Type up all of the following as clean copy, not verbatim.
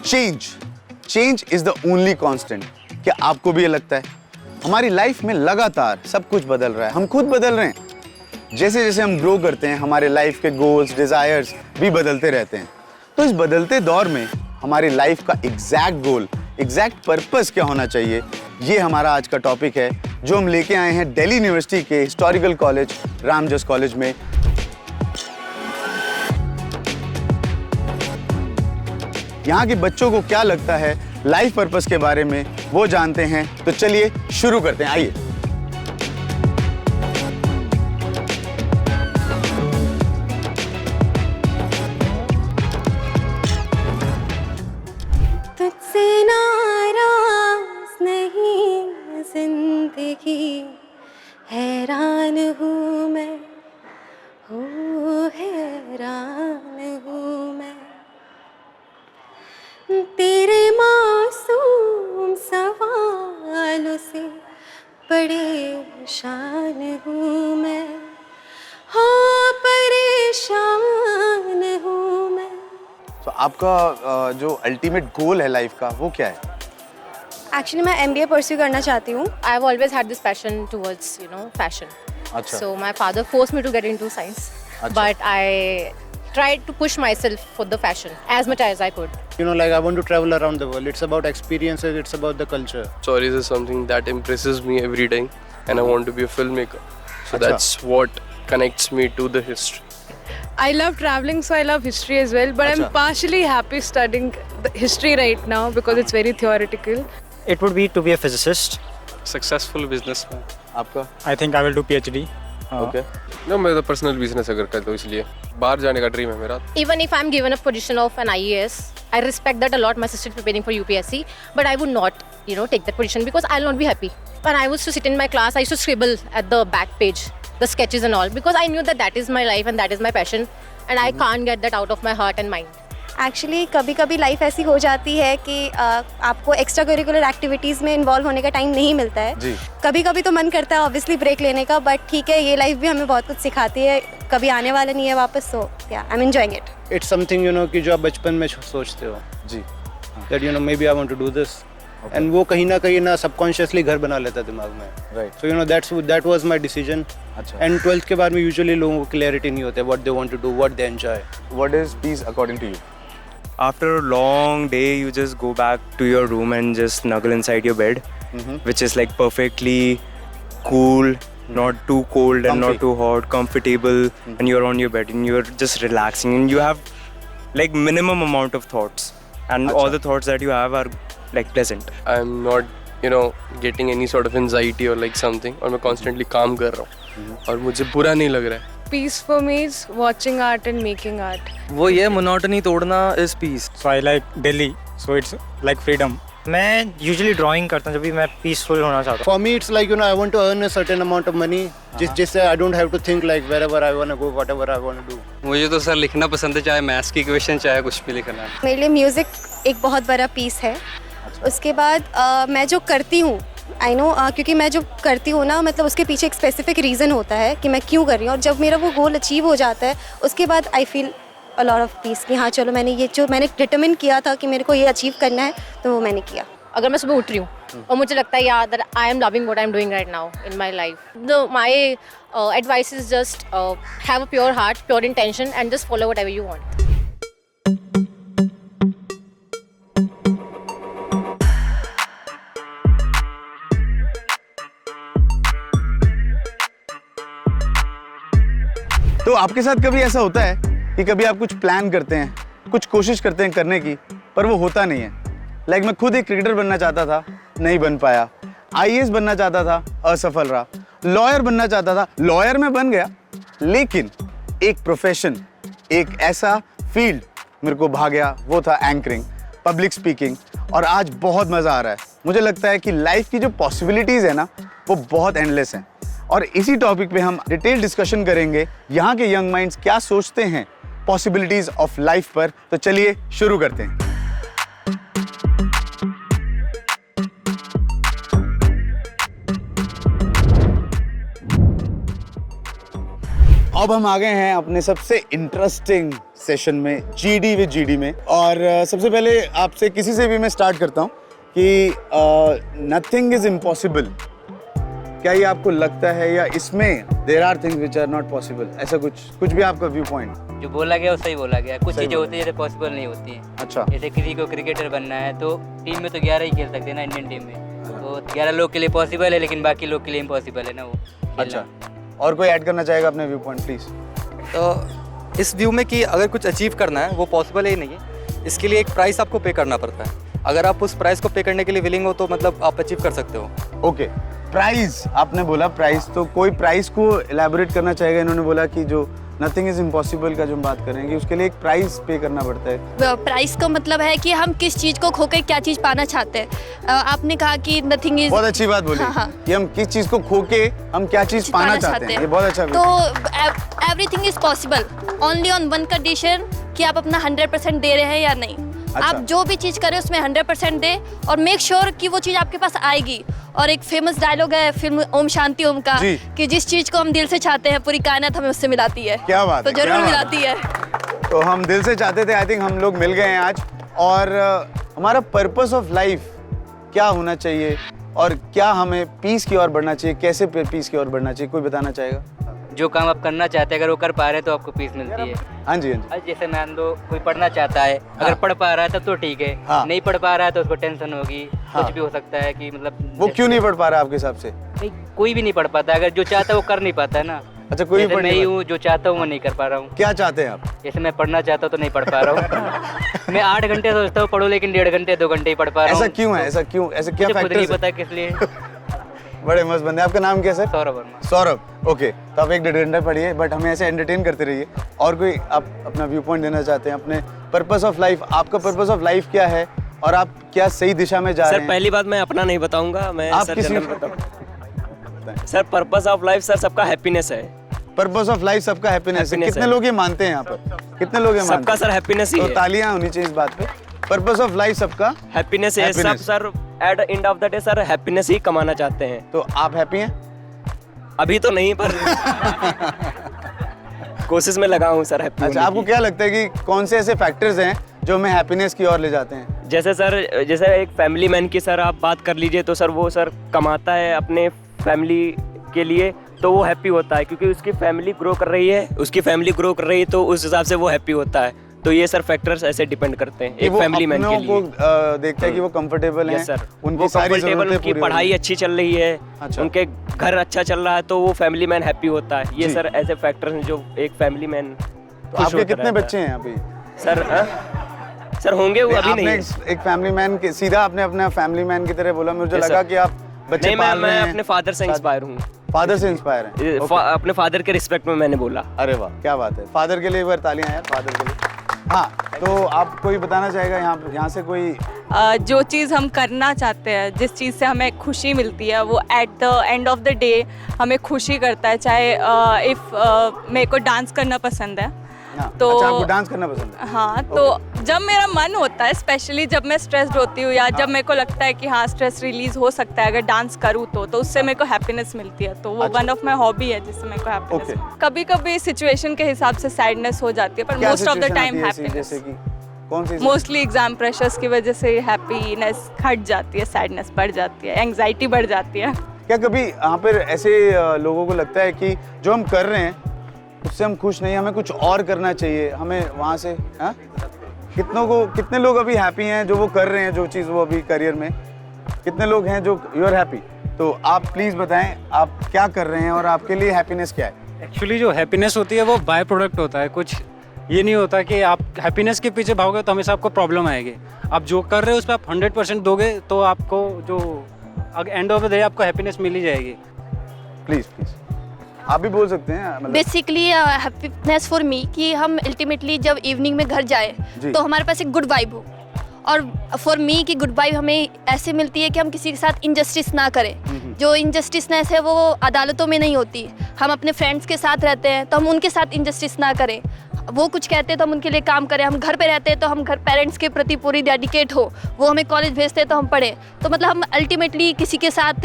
Change is the only constant. क्या आपको भी ये लगता है? हमारी लाइफ में लगातार सब कुछ बदल रहा है, हम खुद बदल रहे हैं। जैसे जैसे हम ग्रो करते हैं हमारे लाइफ के गोल्स, डिजायर्स भी बदलते रहते हैं। तो इस बदलते दौर में हमारी लाइफ का एग्जैक्ट गोल, एग्जैक्ट पर्पस क्या होना चाहिए, ये हमारा आज का टॉपिक है, जो हम लेके आए हैं दिल्ली यूनिवर्सिटी के हिस्टोरिकल कॉलेज रामजस कॉलेज में। यहाँ के बच्चों को क्या लगता है लाइफ पर्पस के बारे में, वो जानते हैं। तो चलिए शुरू करते हैं, आइए। तुझसे नाराज नहीं जिंदगी, हैरान हूँ मैं, हो हैरान हूँ मैं, तेरे मासूम सवालों से परेशान हूँ मैं, हो परेशान हूँ मैं। तो आपका जो अल्टीमेट गोल है लाइफ का, वो क्या है? एक्चुअली मैं MBA परस्यू करना चाहती हूँ। I've always had this passion towards, fashion. अच्छा। So my father forced me to get into science, अच्छा। but I tried to push myself for the fashion as much as I could. Like I want to travel around the world. It's about experiences, it's about the culture. Stories is something that impresses me every time, and I want to be a filmmaker. So Achha. that's what connects me to the history. I love traveling, so I love history as well. But Achha. I'm partially happy studying the history right now because it's very theoretical. It would be to be a physicist. Successful businessman. आपका? I think I will do PhD. Okay. No, मैं तो personal business अगर करता हूँ, इसलिए बाहर जाने का ड्रीम है मेरा। Even if I'm given a position of an IAS, I respect that a lot. My sister is preparing for UPSC, but I would not, take that position because I'll not be happy. When I used to sit in my class, I used to scribble at the back page, the sketches and all, because I knew that that is my life and that is my passion, and I can't get that out of my heart and mind. Actually कभी कभी life ऐसी हो जाती है कि आपको extra curricular activities में involve होने का टाइम नहीं मिलता है। जी। कभी कभी तो मन करता है ऑब्वियसली ब्रेक लेने का, बट ठीक है, ये लाइफ भी हमें बहुत कुछ सिखाती है, कभी आने वाला नहीं है वापस। सो या I am enjoying it. It's something कि जो आप बचपन में सोचते हो जी। that maybe I want to do this. And वो कहीं ना सबकॉन्शियसली घर बना लेता दिमाग में। Right. So that was my decision. अच्छा। And 12th के बाद में usually लोगों को क्लैरिटी नहीं होता है what they want to do, what they enjoy. What is peace according to you? After a long day, you just go back to your room and just snuggle inside your bed, which is like perfectly cool, not too cold and Comfy. not too hot, comfortable, and you're on your bed and you're just relaxing and you have like minimum amount of thoughts, and all Acha. the thoughts that you have are like pleasant. I'm not, getting any sort of anxiety or like something, और मैं constantly काम कर रहा हूँ, और मुझे बुरा नहीं लग रहा है। Peace for me is watching art and making art. वो ये monotony तोड़ना is peace. So I like Delhi. So it's like freedom. मैं usually drawing करता हूँ जब भी मैं peaceful होना चाहता हूँ. For me it's like I want to earn a certain amount of money, जिससे I don't have to think like wherever I want to go, whatever I want to do. मुझे तो सर लिखना पसंद है, चाहे मैथ्स की equation चाहे कुछ भी लिखना है। मेरे लिए म्यूज़िक एक बहुत बड़ा पीस है। उसके बाद मैं जो करती हूँ, आई नो, क्योंकि मैं जो करती हूँ ना, मतलब उसके पीछे एक स्पेसिफिक रीज़न होता है कि मैं क्यों कर रही हूँ, और जब मेरा वो गोल अचीव हो जाता है उसके बाद I feel a lot of peace कि हाँ चलो, मैंने डिटरमिन किया था कि मेरे को ये अचीव करना है, तो वो मैंने किया। अगर मैं सुबह उठ रही हूँ और मुझे लगता है यार that I am loving what I am doing right now in my life, my advice is just have a pure heart, pure intention, and just follow whatever you want. तो आपके साथ कभी ऐसा होता है कि कभी आप कुछ प्लान करते हैं, कुछ कोशिश करते हैं करने की, पर वो होता नहीं है? लाइक मैं खुद एक क्रिकेटर बनना चाहता था, नहीं बन पाया। IAS बनना चाहता था, असफल रहा। लॉयर बनना चाहता था, लॉयर में बन गया, लेकिन एक प्रोफेशन, एक ऐसा फील्ड मेरे को भा गया, वो था एंकरिंग, पब्लिक स्पीकिंग, और आज बहुत मज़ा आ रहा है। मुझे लगता है कि लाइफ की जो पॉसिबिलिटीज़ है ना, वो बहुत एंडलेस हैं। और इसी टॉपिक पे हम डिटेल डिस्कशन करेंगे, यहाँ के यंग माइंड्स क्या सोचते हैं पॉसिबिलिटीज़ ऑफ लाइफ पर। तो चलिए शुरू करते हैं। अब हम आ गए हैं अपने सबसे इंटरेस्टिंग सेशन में GD विद GD में। और सबसे पहले आपसे किसी से भी मैं स्टार्ट करता हूँ कि नथिंग इज इम्पॉसिबल, क्या ये आपको लगता है या इसमें there are things which are not possible, ऐसा कुछ भी आपका व्यू पॉइंट? जो बोला गया वो सही बोला गया। कुछ सही चीज़ें बोला। होती है जैसे पॉसिबल नहीं होती हैं। अच्छा। जैसे किसी को क्रिकेटर बनना है तो टीम में तो 11 ही खेल सकते हैं ना, इंडियन टीम में। तो 11 लोग के लिए पॉसिबल है, लेकिन बाकी लोग के लिए इम्पॉसिबल है ना वो खेलना। अच्छा, और कोई ऐड करना चाहेगा अपने व्यू पॉइंट प्लीज? तो इस व्यू में कि अगर कुछ अचीव करना है वो पॉसिबल ही नहीं है, इसके लिए एक प्राइस आपको पे करना पड़ता है। अगर आप उस प्राइस को पे करने के लिए विलिंग हो तो मतलब आप अचीव कर सकते हो। ओके, प्राइस आपने बोला, प्राइस तो कोई प्राइस को एलैबोरेट करना चाहेगा? इन्होंने बोला कि जो नथिंग इज इम्पॉसिबल का जो हम बात करेंगे उसके लिए एक प्राइस पे करना पड़ता है। प्राइस का मतलब है कि हम किस चीज़ को खोकर क्या चीज़ पाना चाहते हैं। आपने कहा कि नथिंग इज, बहुत अच्छी बात बोली। हाँ, हाँ। कि हम किस चीज को खो के हम क्या चीज पाना चाहते हैं, ये बहुत अच्छा। तो everything is possible only on one condition कि आप अपना 100% दे रहे हैं या नहीं। अच्छा। आप जो भी चीज़ करें उसमें 100% दे और मेक श्योर कि वो चीज़ आपके पास आएगी। और एक फेमस डायलॉग है फिल्म ओम शांति ओम का जी। कि जिस चीज़ को हम दिल से चाहते हैं पूरी कायनात हमें उससे मिलाती है। क्या बात तो है, क्या जरूर बात मिलाती है। तो हम दिल से चाहते थे, आई थिंक हम लोग मिल गए हैं आज। और हमारा पर्पस ऑफ लाइफ क्या होना चाहिए और क्या हमें पीस की ओर बढ़ना चाहिए, कैसे पीस की ओर बढ़ना चाहिए, कोई बताना चाहेगा? जो काम आप करना चाहते हैं अगर वो कर पा रहे हैं तो आपको पीस मिलती है। हाँ जी, हाँ जी। आज जैसे मान लो कोई पढ़ना चाहता है, अगर पढ़ पा रहा है तब तो ठीक है। हाँ। नहीं पढ़ पा रहा है तो उसको टेंशन होगी। हाँ। कुछ भी हो सकता है कि मतलब वो क्यों नहीं पढ़ पा रहा आपके हिसाब से? नहीं, कोई भी नहीं पढ़ पाता। अगर जो चाहता है वो कर नहीं पाता है ना। अच्छा, कोई भी जैसे पढ़ मैं नहीं ही हूँ, जो चाहता हूँ वो नहीं कर पा रहा हूँ। क्या चाहते हैं आप? जैसे मैं पढ़ना चाहता हूँ तो नहीं पढ़ पा रहा हूँ। मैं 8 घंटे सोचता हूँ पढ़ो, लेकिन 1.5 घंटे 2 घंटे ही पढ़ पा रहा हूँ। ऐसा क्यों है? ऐसा क्यों? ऐसे क्या मुझे खुद नहीं फैक्टर्स पता किस लिए। बड़े मस्त बंदे। आपका नाम क्या है सर? सौरभ वर्मा। सौरभ, ओके। तो आप 1-1.5 घंटा पढ़िए, बट हमें ऐसे एंटरटेन करते रहिए। और कोई आप अपना व्यू पॉइंट देना चाहते हैं अपने पर्पस ऑफ लाइफ? आपका पर्पस ऑफ लाइफ क्या है और आप क्या सही दिशा में जा रहे सर हैं? पहली बात मैं अपना नहीं बताऊंगा, मैं आप सर किसी जनरल बताऊं। Sir purpose of life sir सबका हैप्पीनेस है। पर्पस ऑफ लाइफ सबका हैप्पीनेस है। कितने लोग ये मानते हैं यहाँ पर? कितने लोग ये मानते हैं? सबका सर हैप्पीनेस ही तो है। तालियां होनी चाहिए इस बात पे। पर्पस ऑफ लाइफ सबका हैप्पीनेस है। सब happiness। Sir at end of the day sir happiness ही कमाना चाहते हैं। तो आप हैप्पी हैं? अभी तो नहीं, पर कोशिश में लगा हूँ सर हैप्पी। अच्छा, आपको क्या लगता है कि कौन से ऐसे फैक्टर्स हैं जो हमें हैप्पीनेस की ओर ले जाते हैं? जैसे सर, जैसे एक फैमिली मैन की सर आप बात कर लीजिए तो सर वो सर कमाता है अपने फैमिली के लिए तो वो हैप्पी होता है, क्योंकि उसकी फैमिली ग्रो कर रही है, उसकी फैमिली ग्रो कर रही है तो उस हिसाब से वो हैप्पी होता है। तो ये सर फैक्टर्स ऐसे डिपेंड करते हैं एक फैमिली मैन के लिए। वो देखता है कि वो कंफर्टेबल हैं, यस सर, उनकी सारी कंफर्टेबल, ज़रूरतें उनकी पूरी हो पढ़ाई रही हैं। अच्छी चल रही है, अच्छा। उनके घर अच्छा चल रहा है तो वो फैमिली मैन हैप्पी होता है। ये जी। सर ऐसे फैक्टर्स हैं जो एक फैमिली मैन। तो आपके कितने बच्चे हैं अभी? सर सर होंगे वो अभी आपने नहीं। एक फैमिली मैन के सीधा आपने अपना फैमिली मैन की तरह बोला, मुझे Yes, लगा sir। कि आप बच्चे नहीं, पाल रहे मैं हैं। अपने फादर से इंस्पायर हूँ। फादर से इंस्पायर हैं? अपने फादर के रिस्पेक्ट में मैंने बोला। अरे वाह, क्या बात है। फादर के लिए एक बार तालियां यार, फादर के लिए। हाँ, तो आप कोई बताना चाहेगा यहाँ से कोई? जो चीज़ हम करना चाहते हैं, जिस चीज़ से हमें खुशी मिलती है, वो at the end of the day हमें खुशी करता है। चाहे इफ़ मेरे को डांस करना पसंद है तो अच्छा, आपको डांस करना पसंद है? हाँ, तो जब मेरा मन होता है, स्पेशली जब मैं स्ट्रेस्ड होती हूँ या जब मेरे को लगता है कि हाँ स्ट्रेस रिलीज हो सकता है अगर डांस करूँ तो उससे मेरे को हैप्पीनेस मिलती है। तो वो वन ऑफ माई हॉबी है जिससे मेरे को हैप्पीनेस। कभी कभी सिचुएशन के हिसाब से सैडनेस हो जाती है, पर most of the time happiness. जैसे कि कौन सी? मोस्टली एग्जाम प्रेशर्स की वजह से हैप्पीनेस घट जाती है, सैडनेस बढ़ जाती है, एंग्जाइटी बढ़ जाती है। क्या कभी यहाँ पर ऐसे लोगों को लगता है कि जो हम कर रहे हैं उससे हम खुश नहीं, हमें कुछ और करना चाहिए, हमें वहाँ से? हाँ, कितने लोग अभी हैप्पी हैं जो वो कर रहे हैं जो चीज़ वो अभी करियर में? कितने लोग हैं जो यू आर हैप्पी? तो आप प्लीज़ बताएं आप क्या कर रहे हैं और आपके लिए हैप्पीनेस क्या है? एक्चुअली जो हैप्पीनेस होती है वो बाय प्रोडक्ट होता है। कुछ ये नहीं होता कि आप हैप्पीनेस के पीछे भागोगे तो हमेशा आपको प्रॉब्लम आएगी। आप जो कर रहे हो उस पर आप 100% दोगे तो आपको जो एंड ऑफ द डे आपको हैप्पीनेस मिल ही जाएगी। प्लीज़ प्लीज़ आप भी बोल सकते हैं। बेसिकली हैप्पीनेस फॉर मी कि हम अल्टीमेटली जब इवनिंग में घर जाए तो हमारे पास एक गुड वाइब हो, और फॉर मी की गुड वाइब हमें ऐसे मिलती है कि हम किसी के साथ इनजस्टिस ना करें। जो इनजस्टिसनेस है वो अदालतों में नहीं होती। हम अपने फ्रेंड्स के साथ रहते हैं तो हम उनके साथ इनजस्टिस ना करें। वो कुछ कहते हैं तो हम उनके लिए काम करें। हम घर पे रहते हैं तो हम घर पेरेंट्स के प्रति पूरी डेडिकेट हो। वो हमें कॉलेज भेजते हैं तो हम पढ़ें। तो मतलब हम अल्टीमेटली किसी के साथ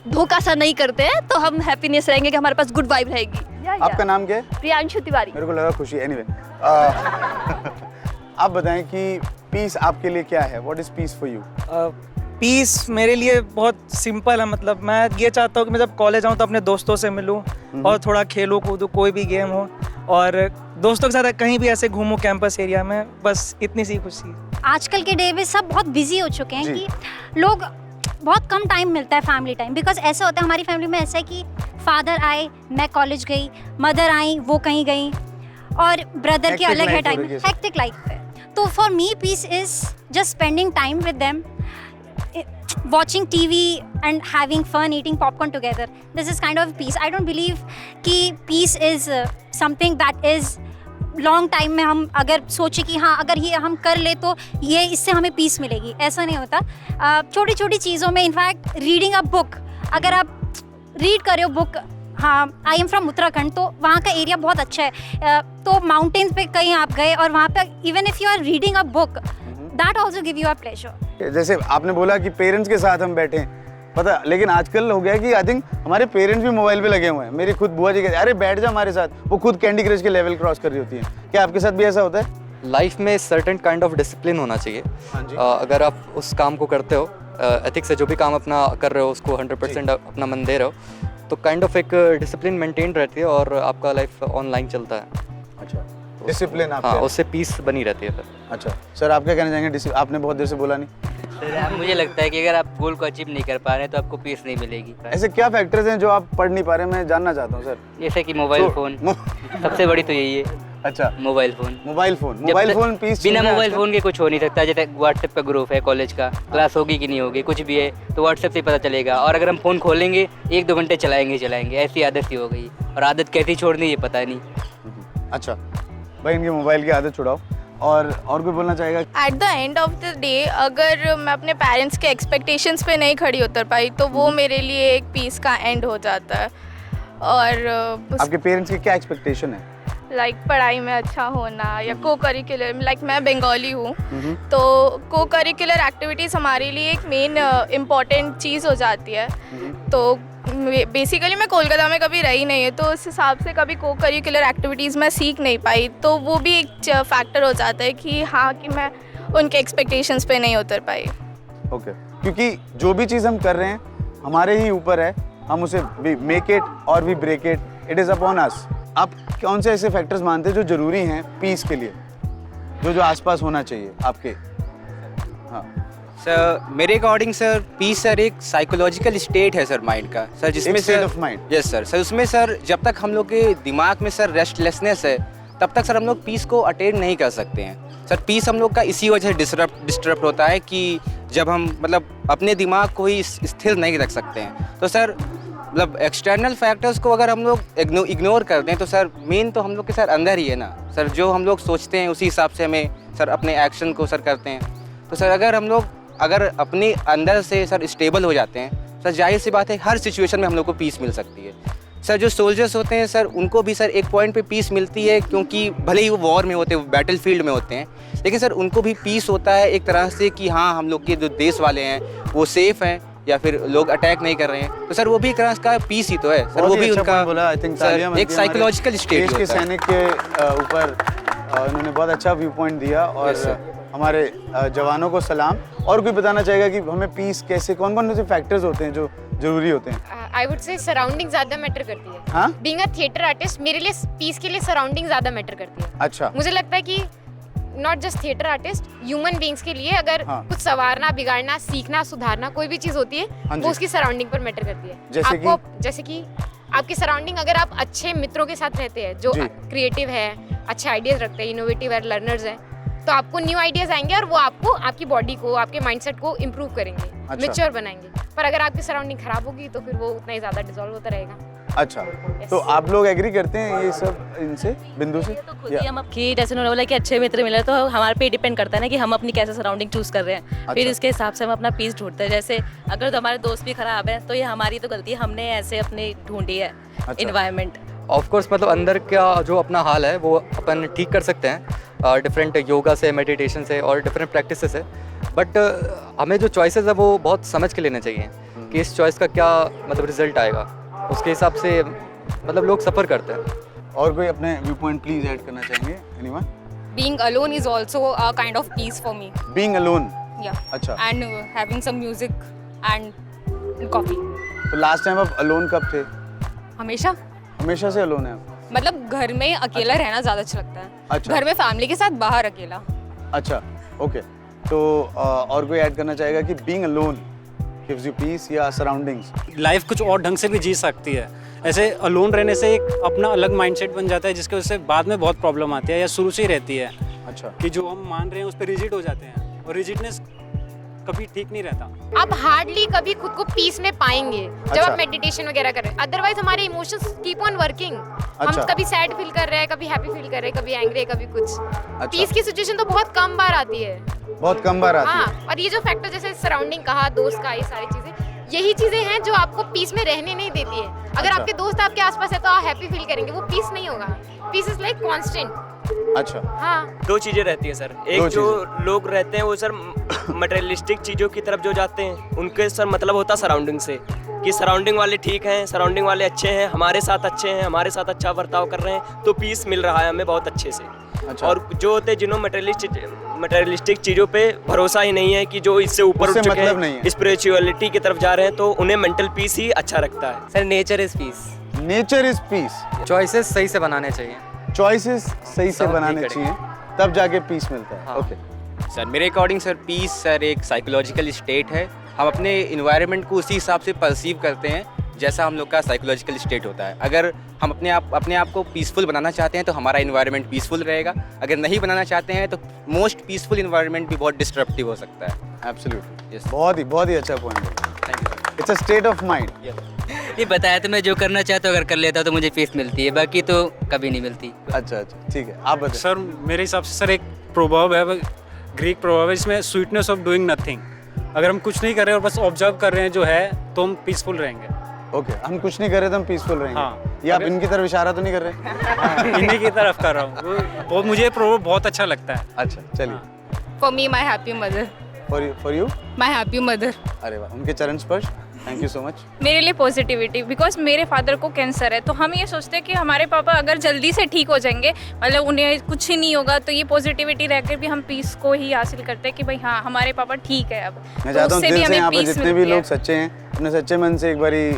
धोखा सा नहीं करते हैं तो हम हैप्पीनेस रहेंगे कि हमारे पास गुड वाइब रहेगी। आपका नाम क्या है? प्रियांशु तिवारी। मेरे को लगा खुशी। एनीवे आप बताएं कि पीस आपके लिए क्या है? What is peace for you? Peace मेरे लिए बहुत सिंपल है। मतलब मैं ये चाहता हूँ कि मैं जब कॉलेज आऊँ तो अपने दोस्तों से मिलूँ और थोड़ा खेलूँ कूदूँ, कोई भी गेम हो, और दोस्तों के साथ कहीं भी ऐसे घूमूँ कैंपस एरिया में, बस इतनी सी खुशी। आजकल के डे में सब बहुत बिजी हो चुके हैं कि लोग बहुत कम टाइम मिलता है फैमिली टाइम। बिकॉज ऐसा होता है हमारी फैमिली में, ऐसा है कि फादर आए, मैं कॉलेज गई, मदर आई, वो कहीं गई, और ब्रदर की अलग है टाइम, हेक्टिक लाइफ है। तो for me peace is just spending time with them, watching TV and having fun, eating popcorn together. This is kind of peace. I don't believe कि peace is something that is long time में हम अगर सोचे कि हाँ अगर ये हम कर ले तो ये इससे हमें peace मिलेगी, ऐसा नहीं होता। छोटी छोटी चीज़ों में, इनफैक्ट रीडिंग अ बुक, अगर आप रीड कर रहे हो बुक, हाँ आई एम फ्रॉम उत्तराखंड, तो वहाँ का एरिया बहुत अच्छा है, तो माउंटेन्स पे कहीं आप गए और वहाँ पे even if you are reading a book that also give you a pleasure. जैसे आपने बोला कि पेरेंट्स के साथ हम बैठे हैं, पता, लेकिन आजकल हो गया कि आई थिंक हमारे पेरेंट्स भी मोबाइल पे लगे हुए हैं। मेरी खुद बुआ जी कहते हैं अरे बैठ जा हमारे साथ, वो खुद कैंडी क्रश के लेवल क्रॉस कर रही होती हैं। क्या आपके साथ भी ऐसा होता है? लाइफ में सर्टेन काइंड ऑफ डिसिप्लिन होना चाहिए। अगर आप उस काम को करते हो, एथिक्स से जो भी काम अपना कर रहे हो उसको 100% अपना मन दे रहे हो, तो काइंड ऑफ एक डिसिप्लिन मेंटेन रहती है और आपका लाइफ ऑनलाइन चलता है। अच्छा, डिसिप्लिन आप, हाँ, उससे पीस बनी रहती है फिर। अच्छा सर, आप क्या कहना चाहेंगे? आपने बहुत देर से बोला नहीं। सर मुझे लगता है कि अगर आप गोल को अचीव नहीं कर पा रहे तो आपको पीस नहीं मिलेगी। ऐसे क्या फैक्टर्स हैं जो आप पढ़ नहीं पा रहे? मैं जानना चाहता हूँ सर। जैसे कि मोबाइल फोन, सबसे बड़ी तो यही है। अच्छा, मोबाइल फोन पीस, बिना मोबाइल फोन के कुछ हो नहीं सकता। जैसे व्हाट्सएप का ग्रुप है कॉलेज का, क्लास होगी कि नहीं होगी, कुछ भी है तो व्हाट्सएप से पता चलेगा। और अगर हम फ़ोन खोलेंगे 1-2 घंटे चलाएंगे, ऐसी आदत सी हो गई, और आदत कैसी छोड़नी ये पता नहीं। अच्छा भाई, इनकी मोबाइल की आदत छुड़ाओ। और कोई बोलना चाहेगा? At the end of the day अगर मैं अपने पेरेंट्स के एक्सपेक्टेशंस पे नहीं खड़ी उतर पाई तो वो मेरे लिए एक पीस का एंड हो जाता है। और आपके पेरेंट्स की क्या एक्सपेक्टेशन है? लाइक पढ़ाई में अच्छा होना या को करिकुलर, लाइक मैं बंगाली हूँ तो को करिकुलर एक्टिविटीज़ हमारे लिए एक मेन इम्पॉर्टेंट चीज़ हो जाती है। तो बेसिकली मैं कोलकाता में कभी रही नहीं है तो उस हिसाब से कभी को करिकुलर एक्टिविटीज़ मैं सीख नहीं पाई, तो वो भी एक फैक्टर हो जाता है कि हाँ कि मैं उनके एक्सपेक्टेशंस पे नहीं उतर पाई। ओके, क्योंकि जो भी चीज़ हम कर रहे हैं हमारे ही ऊपर है, हम उसे मेक इट और we break it, it is upon us. आप कौन से ऐसे फैक्टर्स मानते हैं जो ज़रूरी हैं पीस के लिए, जो आसपास होना चाहिए आपके? हाँ सर, मेरे अकॉर्डिंग सर पीस सर एक साइकोलॉजिकल स्टेट है सर माइंड का सर, जिसमें state of mind. Yes sir, उसमें सर जब तक हम लोग के दिमाग में सर रेस्टलेसनेस है तब तक सर हम लोग पीस को अटेन नहीं कर सकते हैं। सर पीस हम लोग का इसी वजह से डिस्टर्ब होता है कि जब हम मतलब अपने दिमाग को ही स्थिर नहीं रख सकते हैं। तो सर मतलब एक्सटर्नल फैक्टर्स को अगर हम लोग इग्नोर कर दें तो सर मेन तो हम लोग के सर अंदर ही है ना सर, जो हम लोग सोचते हैं उसी हिसाब से हमें सर अपने एक्शन को सर करते हैं। तो सर अगर अपने अंदर से सर स्टेबल हो जाते हैं सर, जाहिर सी बात है हर सिचुएशन में हम लोग को पीस मिल सकती है। सर जो सोल्जर्स होते हैं सर उनको भी सर एक पॉइंट पे पीस मिलती है, क्योंकि भले ही वो वॉर में होते हैं, वो बैटल फील्ड में होते हैं, लेकिन सर उनको भी पीस होता है एक तरह से कि हाँ हम लोग के जो देश वाले हैं वो सेफ हैं या फिर लोग अटैक नहीं कर रहे हैं। तो सर वो भी एक तरह का पीस ही तो है सर, वो भी उनका एक साइकोलॉजिकल स्टेट के सैनिक के ऊपर उन्होंने बहुत अच्छा व्यू पॉइंट दिया और हमारे जवानों को सलाम। और कोई बताना चाहेगा कि हमें पीस कैसे, कौन कौन से फैक्टर्स होते हैं जो जरूरी होते हैं? आई वुड से सराउंडिंग ज़्यादा मैटर करती है। हाँ? बीइंग अ थिएटर आर्टिस्ट मेरे लिए पीस के लिए सराउंडिंग ज़्यादा मैटर करती है। अच्छा, मुझे लगता है कि not just theatre artist, human beings के लिए अगर कुछ संवारना, बिगाड़ना, सीखना, सुधारना कोई भी चीज़ होती है वो उसकी सराउंडिंग पर मैटर करती है। जैसे कि आपकी सराउंडिंग, अगर आप अच्छे मित्रों के साथ रहते हैं जो क्रिएटिव है, अच्छे आइडियाज़ रखते हैं, इनोवेटिव है, लर्नर्स हैं, तो आपको न्यू आइडियाज़ आएंगे और वो आपको आपकी बॉडी को, आपके माइंडसेट को इम्प्रूव करेंगे, मैच्योर बनाएंगे। पर अगर आपकी सराउंडिंग खराब होगी तो फिर वो उतना ही ज़्यादा डिसॉल्व होता रहेगा। अच्छा, तो आप लोग एग्री करते हैं ये सब इनसे, बिंदु से? कि जैसे उन्होंने बोला कि अच्छे मित्र मिले तो हमारे पे डिपेंड करता है ना कि हम अपनी कैसे सराउंडिंग चूज कर रहे हैं। फिर इसके हिसाब से हम अपना पीस ढूंढते हैं। जैसे अगर तो हमारे दोस्त भी खराब है तो ये हमारी तो गलती है, हमने ऐसे अपनी ढूंढी है इन्वायरमेंट। ऑफ कोर्स मतलब अंदर का जो अपना हाल है वो अपन ठीक कर सकते हैं डिफरेंट योगा से, मेडिटेशन से और डिफरेंट प्रैक्टिसेस से। बट हमें जो चॉइसेस है वो बहुत समझ के लेने चाहिए कि इस चॉइस का क्या मतलब रिजल्ट आएगा, उसके हिसाब से मतलब लोग सफ़र करते हैं। और कोई अपने व्यू पॉइंट प्लीज ऐड करना चाहेंगे? Anyone? Being alone is also a kind of peace for me. Being alone? Yeah. अच्छा। And having some music and coffee. तो लास्ट टाइम आप अलोन कब थे? हमेशा हमेशा से अलोन है आप? मतलब घर में अकेला रहना ज़्यादा अच्छा लगता है। अच्छा। घर में फैमिली के साथ, बाहर अकेला। अच्छा, ओके। तो और कोई ऐड करना चाहेगा कि being alone gives you peace या सराउंडिंग्स? लाइफ कुछ और ढंग से भी जी सकती है। ऐसे अलोन रहने से एक अपना अलग माइंडसेट बन जाता है, जिसके वजह से बाद में बहुत प्रॉब्लम आती है या शुरू से ही रहती है। अच्छा। कि जो हम मान रहे हैं उस पर रिजिड हो जाते हैं, और रिजिडनेस कभी ठीक नहीं रहता। आप हार्डली कभी खुद को पीस में पाएंगे जब अच्छा। आप मेडिटेशन वगैरह कर रहे हैं। अदरवाइज हमारे इमोशंस कीप ऑन वर्किंग। अच्छा। हम कभी सैड फील कर रहे हैं, कभी हैप्पी फील कर रहे हैं, कभी एंग्री है, कभी कुछ। अच्छा। पीस की सिचुएशन तो बहुत कम बार आती है। बहुत कम बार आती है। हाँ, और ये जो फैक्टर जैसे सराउंडिंग कहा, दोस्त का, ये सारी चीजें, यही चीजें हैं जो आपको पीस में रहने नहीं देती है। अगर अच्छा। आपके दोस्त आपके आसपास है तो आप हैप्पी फील करेंगे, वो पीस नहीं होगा। Peace is like constant. अच्छा। हाँ। दो चीज़ें रहती हैं सर। एक जो लोग रहते हैं वो सर मटेरियलिस्टिक चीज़ों की तरफ जो जाते हैं, उनके सर मतलब होता है सराउंडिंग से, कि सराउंडिंग वाले ठीक हैं, सराउंडिंग वाले अच्छे हैं, हमारे साथ अच्छे हैं, हमारे साथ अच्छा बर्ताव कर रहे हैं, तो पीस मिल रहा है हमें बहुत अच्छे से। अच्छा। और जो होते हैं जिन्होंने मटेरियलिस्टिक चीज़ों पे भरोसा ही नहीं है, कि जो इससे ऊपर उठ उससे चुके मतलब नहीं है। हैं, स्पिरिचुअलिटी की तरफ जा रहे हैं, तो उन्हें मेंटल पीस ही अच्छा रखता है। Sir nature is piece. Nature is peace. Choices सही से बनाने चाहिए। चॉइसेस सही से सब बनाने ठीक चाहिए, तब जाके पीस मिलता है। ओके। सर मेरे अकॉर्डिंग सर पीस सर एक साइकोलॉजिकल स्टेट है। हम अपने इन्वायरमेंट को उसी हिसाब से परसीव करते हैं जैसा हम लोग का साइकोलॉजिकल स्टेट होता है। अगर हम अपने आप को पीसफुल बनाना चाहते हैं तो हमारा इन्वायरमेंट पीसफुल रहेगा। अगर नहीं बनाना चाहते हैं तो मोस्ट पीसफुल इन्वायरमेंट भी बहुत डिस्ट्रप्टिव हो सकता है। एब्सोल्युटली। बहुत ही अच्छा पॉइंट है। It's a state of mind. ये बताया तो मैं जो करना चाहता हूँ अगर कर लेता तो मुझे पीस मिलती है, बाकी तो कभी नहीं मिलती। अच्छा, ठीक है, आप बताएं। सर मेरे हिसाब से सर एक प्रोवर्ब है, ग्रीक प्रोवर्ब है, इसमें स्वीटनेस ऑफ डूइंग नथिंग। अगर हम कुछ नहीं कर रहे और बस ऑब्जर्व कर रहे हैं जो है, तो हम पीसफुल रहेंगे। ओके, हम कुछ नहीं कर रहे तो हम पीसफुल रहेंगे। हाँ। ये आप इनकी तरफ इशारा तो नहीं कर रहे? इन्हीं की तरफ कर रहा हूँ। बहुत मुझे प्रोवर्ब बहुत अच्छा लगता है। अच्छा, चलिए। For me, my happy mother. For you? My happy mother. अरे वाह, उनके चरण स्पर्श। Thank you so much. मेरे लिए पॉजिटिविटी, बिकॉज मेरे फादर को कैंसर है, तो हम ये सोचते हैं कि हमारे पापा अगर जल्दी से ठीक हो जाएंगे, मतलब उन्हें कुछ ही नहीं होगा, तो ये पॉजिटिविटी रहकर भी हम पीस को ही हासिल करते हैं कि भाई हाँ हमारे पापा ठीक है अब। मैं चाहता हूँ दिल से यहाँ पर जितने भी लोग सच्चे हैं, अपने सच्चे मन से एक बारी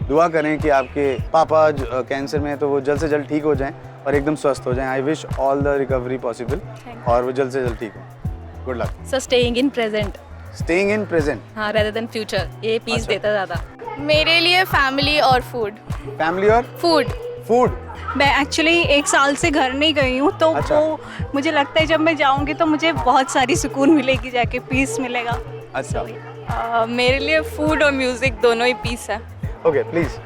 दुआ करें कि आपके पापा कैंसर में हैं तो वो जल्द से जल्द ठीक हो जाएं और एकदम स्वस्थ हो जाएं। I wish all the recovery possible और वो जल्द से जल्द ठीक हो। Good luck. Sir staying in present. Staying in present. हाँ, रेदर देन फ्यूचर, ये पीस अच्छा। देता ज़्यादा। मेरे लिए फैमिली और फूड। फैमिली और फूड। फूड। मैं एक्चुअली 1 साल से घर नहीं गई हूँ, तो अच्छा। वो मुझे लगता है जब मैं जाऊँगी तो मुझे बहुत सारी सुकून मिलेगी, जाके पीस मिलेगा। अच्छा। मेरे लिए फूड और म्यूजिक दोनों ही पीस है। Okay, please.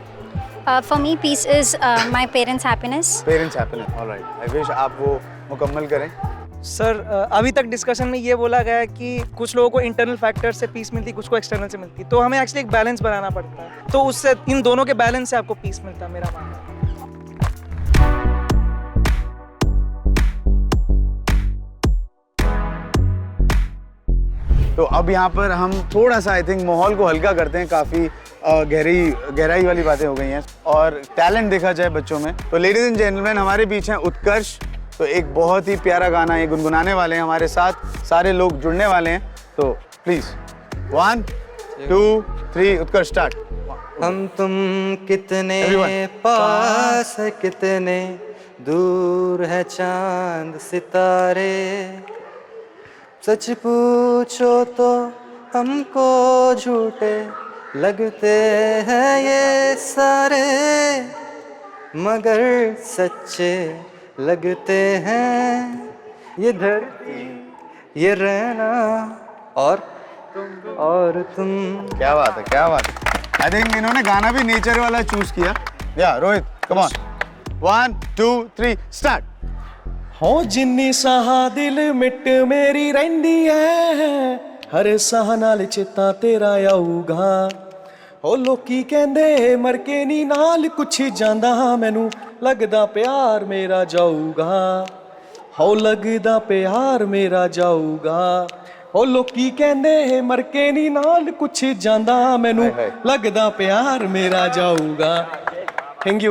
For me, peace is my parents' happiness. Parents happiness. Alright, I wish आप वो मुकम्मल करें। सर अभी तक डिस्कशन में ये बोला गया है कि कुछ लोगों को इंटरनल फैक्टर से पीस मिलती है, कुछ को एक्सटर्नल से मिलती है, तो हमें एक्चुअली एक बैलेंस बनाना पड़ता है, तो उससे इन दोनों के बैलेंस से आपको पीस मिलता है, मेरा मानना है। तो अब यहाँ पर हम थोड़ा सा आई थिंक माहौल को हल्का करते हैं। काफ़ी गहराई वाली बातें हो गई हैं और टैलेंट देखा जाए बच्चों में। तो लेडीज एंड जेंटलमैन, हमारे बीच हैं उत्कर्ष। तो एक बहुत ही प्यारा गाना ये गुनगुनाने वाले हैं, हमारे साथ सारे लोग जुड़ने वाले हैं। तो प्लीज़ 1 2 3 उत्कर्ष स्टार्ट। हम तुम कितने पास है, कितने दूर है चांद सितारे, सच पूछो तो हमको झूठे लगते हैं ये सारे, मगर सच्चे लगते हैं ये धरती, ये रहना और तुम। क्या बात है, क्या बात है। आई थिंक इन्होंने गाना भी नेचर वाला चूज किया। या रोहित, कम ऑन। 1 2 3 स्टार्ट। हो जिन्नी साहा दिल मिट मेरी रहिंदी है, हर साह नाल चेता तेरा आऊगा। हो लोकी कहंदे मर के नी नाल कुछ जांदा, मैनू लगदा प्यार मेरा जाऊगा। हो लगदा प्यार मेरा जाऊगा। ਉਹ ਲੋਕੀ ਕਹਿੰਦੇ ਮਰ ਕੇ ਨਹੀਂ ਨਾਲ ਕੁਛ ਜਾਂਦਾ ਮੈਨੂੰ ਲੱਗਦਾ ਪਿਆਰ ਮੇਰਾ ਜਾਊਗਾ थैंक यू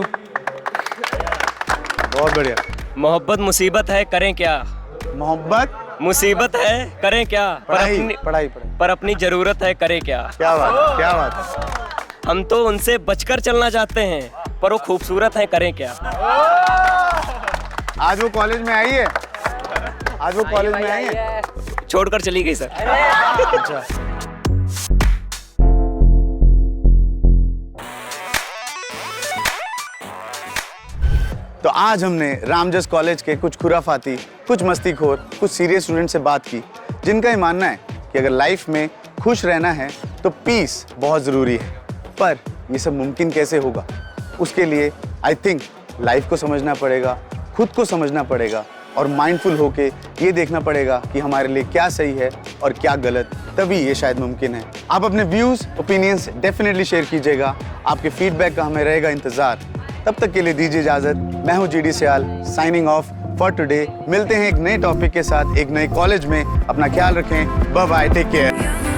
बहुत बढ़िया मोहब्बत मुसीबत है करें क्या मोहब्बत मुसीबत है करें क्या पढ़ाई पर अपनी जरूरत है करें क्या क्या बात हम तो उनसे बचकर चलना चाहते हैं पर वो खूबसूरत है करें क्या आज वो कॉलेज में आई है आज वो कॉलेज में आई है छोड़कर चली गई सर अच्छा तो आज हमने रामजस कॉलेज के कुछ खुराफाती, कुछ मस्तीखोर, कुछ सीरियस स्टूडेंट से बात की जिनका ये मानना है कि अगर लाइफ में खुश रहना है तो पीस बहुत ज़रूरी है। पर ये सब मुमकिन कैसे होगा? उसके लिए आई थिंक लाइफ को समझना पड़ेगा, खुद को समझना पड़ेगा और माइंडफुल होके ये देखना पड़ेगा कि हमारे लिए क्या सही है और क्या गलत, तभी ये शायद मुमकिन है। आप अपने व्यूज़, ओपिनियंस डेफिनेटली शेयर कीजिएगा। आपके फीडबैक का हमें रहेगा इंतज़ार। तब तक के लिए दीजिए इजाज़त। मैं हूँ GD Sial, signing off for today. मिलते हैं एक नए टॉपिक के साथ एक नए कॉलेज में। अपना ख्याल रखें। Bye bye, take care.